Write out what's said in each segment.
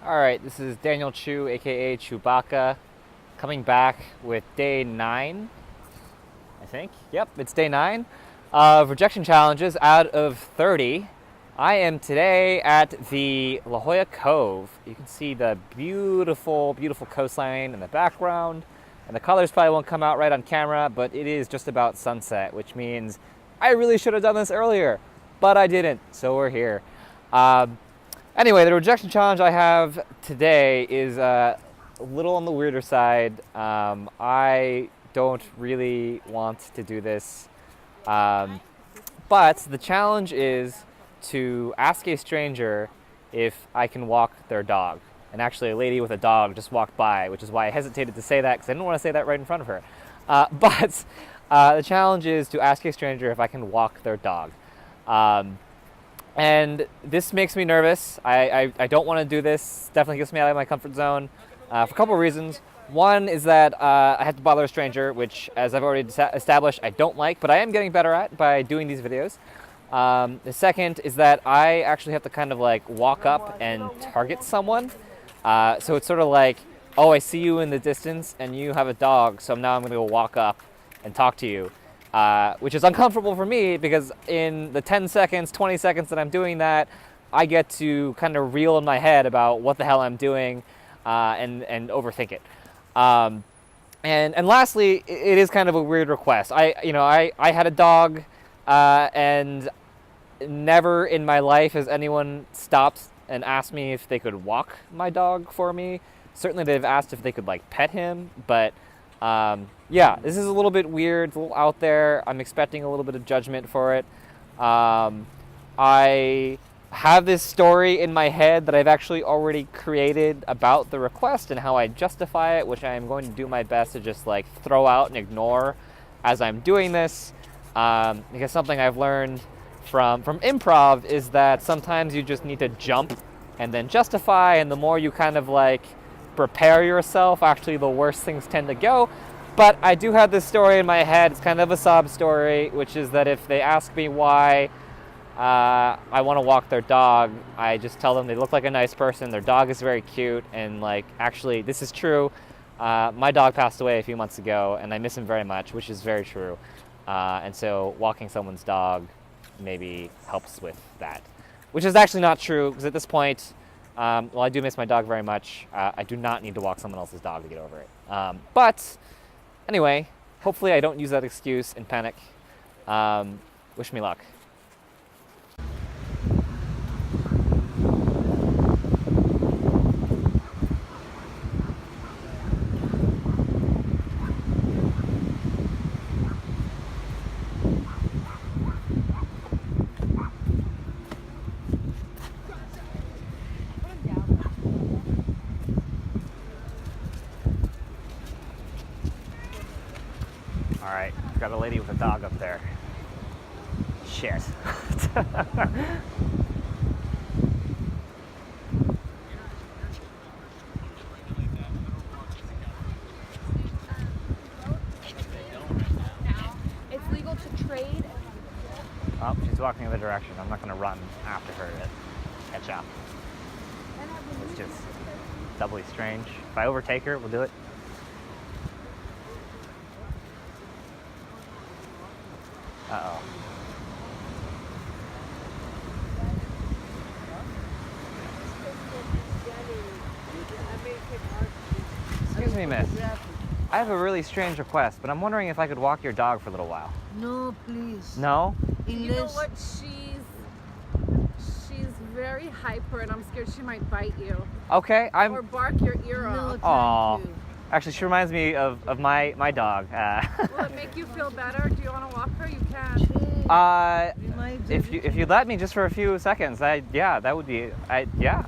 Alright, this is Daniel Chu, aka Chewbacca, coming back with day 9, I think. Yep, it's day 9 of rejection challenges out of 30. I am today at the La Jolla Cove. You can see the beautiful, beautiful coastline in the background, and the colors probably won't come out right on camera, but it is just about sunset, which means I really should have done this earlier, but I didn't, so we're here. Anyway, the rejection challenge I have today is a little on the weirder side. I don't really want to do this, but the challenge is to ask a stranger if I can walk their dog. And actually, a lady with a dog just walked by, which is why I hesitated to say that, because I didn't want to say that right in front of her. But the challenge is to ask a stranger if I can walk their dog. And this makes me nervous. I don't want to do this. Definitely gets me out of my comfort zone for a couple of reasons. One is that I have to bother a stranger, which, as I've already established, I don't like, but I am getting better at by doing these videos. The second is that I actually have to kind of like walk up and target someone. So it's sort of like, oh, I see you in the distance and you have a dog, so now I'm going to go walk up and talk to you. Which is uncomfortable for me because in the 10 seconds, 20 seconds that I'm doing that, I get to kind of reel in my head about what the hell I'm doing and overthink it. And lastly, it is kind of a weird request. I had a dog and never in my life has anyone stopped and asked me if they could walk my dog for me. Certainly they've asked if they could like pet him, but yeah, this is a little bit weird, it's a little out there. I'm expecting a little bit of judgment for it. I have this story in my head that I've actually already created about the request and how I justify it, which I am going to do my best to just like throw out and ignore as I'm doing this. Because something I've learned from improv is that sometimes you just need to jump and then justify, and the more you kind of like prepare yourself, actually the worse things tend to go. But I do have this story in my head. It's kind of a sob story, which is that if they ask me why I want to walk their dog, I just tell them they look like a nice person, their dog is very cute, and like, actually, this is true. My dog passed away a few months ago, and I miss him very much, which is very true. And so walking someone's dog maybe helps with that, which is actually not true, because at this point, well, I do miss my dog very much. I do not need to walk someone else's dog to get over it. But anyway, hopefully I don't use that excuse and panic. Wish me luck. All right, got a lady with a dog up there. Shit. It's legal to trade. Oh, she's walking in the direction. I'm not going to run after her to catch up. It's just doubly strange. If I overtake her, we'll do it. Uh-oh. Excuse me, miss. I have a really strange request, but I'm wondering if I could walk your dog for a little while. No, please. No? You know what? She's very hyper, and I'm scared she might bite you Okay, or bark your ear off. Aw. Actually, she reminds me of my dog. Will it make you feel better? Do you want to walk her? You can. If you let me just for a few seconds, yeah, that would be, yeah.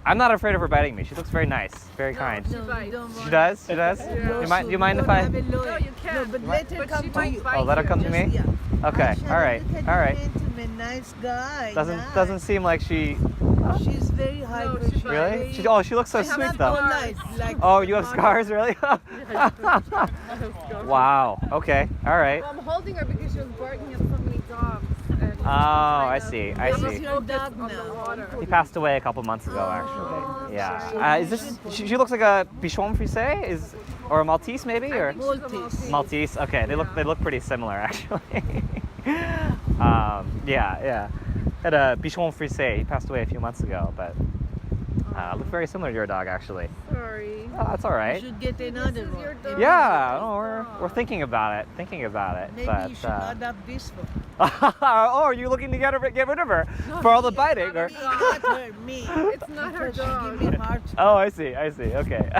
I'm not afraid of her biting me. She looks very nice, very kind. She bites. She does? She does? Yeah. Do you mind if I? No, you can't. No, but let her come she to might you. bite Oh, let her come to me? Yeah. Okay, all right, all right. Gentleman, nice guy. Doesn't seem like she. She's very hyper. she bites. Really? She looks so I have sweet scars. though. Like, Oh, you have scars, really? Wow. Okay. All right. Well, I'm holding her because she was barking at so many dogs, and Oh, I see. I How's see. your dog On the now? water. He passed away a couple months ago, actually. Yeah. Is this? She looks like a Bichon Frise, or a Maltese, maybe, or Maltese. Maltese. Okay, they look pretty similar, actually. Yeah. Had a Bichon Frise. He passed away a few months ago, but looked very similar to your dog, actually. Sorry. Oh, that's all You right. should get another This is your one. dog. Yeah, no, we're thinking about it. Maybe But you should adopt this one. oh, are you looking to get rid of her for all the biting? Or? Not her, me. It's not her Because she dog. give me heart. Oh, I see. Okay.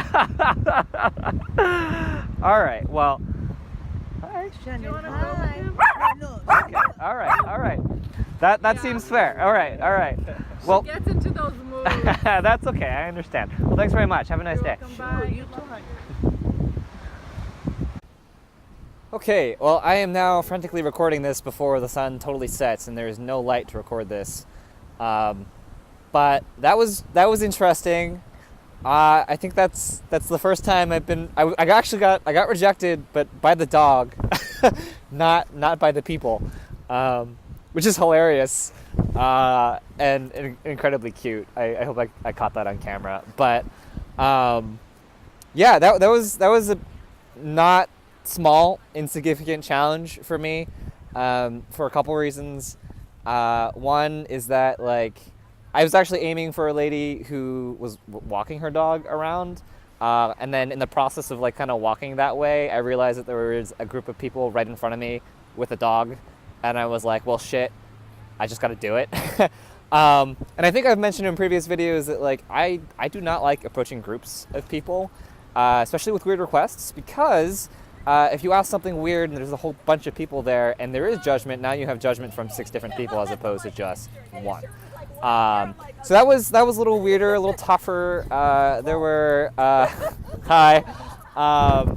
All right. Well. All right. Shannon, Do you wanna hi. go with him? No, All right. That seems fair. All right. Well, Gets into those moods. that's okay. I understand. Well, thanks very much. Have a nice day. Welcome no, back. you talk. Okay, well, I am now frantically recording this before the sun totally sets, and there is no light to record this. But that was interesting. I think that's the first time I've been. I actually got rejected, but by the dog, not by the people, which is hilarious and incredibly cute. I hope I caught that on camera. But yeah, that was a not small, insignificant challenge for me for a couple reasons. One is that I was actually aiming for a lady who was walking her dog around, and then in the process of kind of walking that way, I realized that there was a group of people right in front of me with a dog, and I was like, well, shit, I just got to do it. And I think I've mentioned in previous videos that I do not like approaching groups of people, especially with weird requests, because if you ask something weird and there's a whole bunch of people there and there is judgment, now you have judgment from 6 different people as opposed to just one. So that was a little weirder, a little tougher. There were hi, a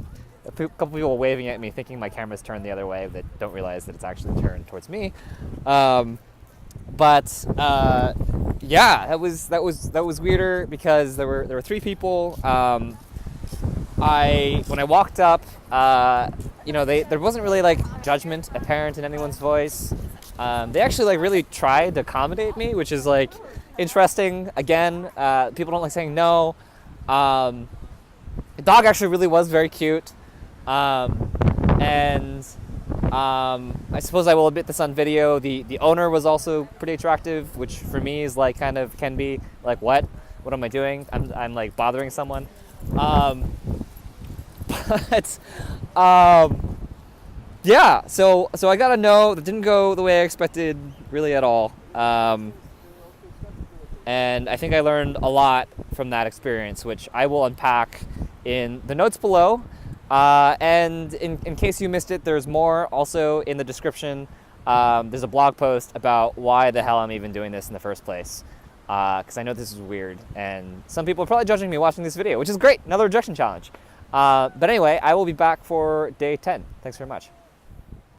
couple people waving at me, thinking my camera's turned the other way, but don't realize that it's actually turned towards me. But yeah, that was weirder because there were 3 people. When I walked up, there wasn't really judgment apparent in anyone's voice. They actually really tried to accommodate me, which is interesting. Again, people don't like saying no. The dog actually really was very cute, and I suppose I will admit this on video. The owner was also pretty attractive, which for me is kind of can be what am I doing? I'm bothering someone. But yeah, so I got a no. That didn't go the way I expected really at all. And I think I learned a lot from that experience, which I will unpack in the notes below. And in case you missed it, there's more also in the description. There's a blog post about why the hell I'm even doing this in the first place. Because I know this is weird, and some people are probably judging me watching this video, which is great. Another rejection challenge. But anyway, I will be back for day 10. Thanks very much.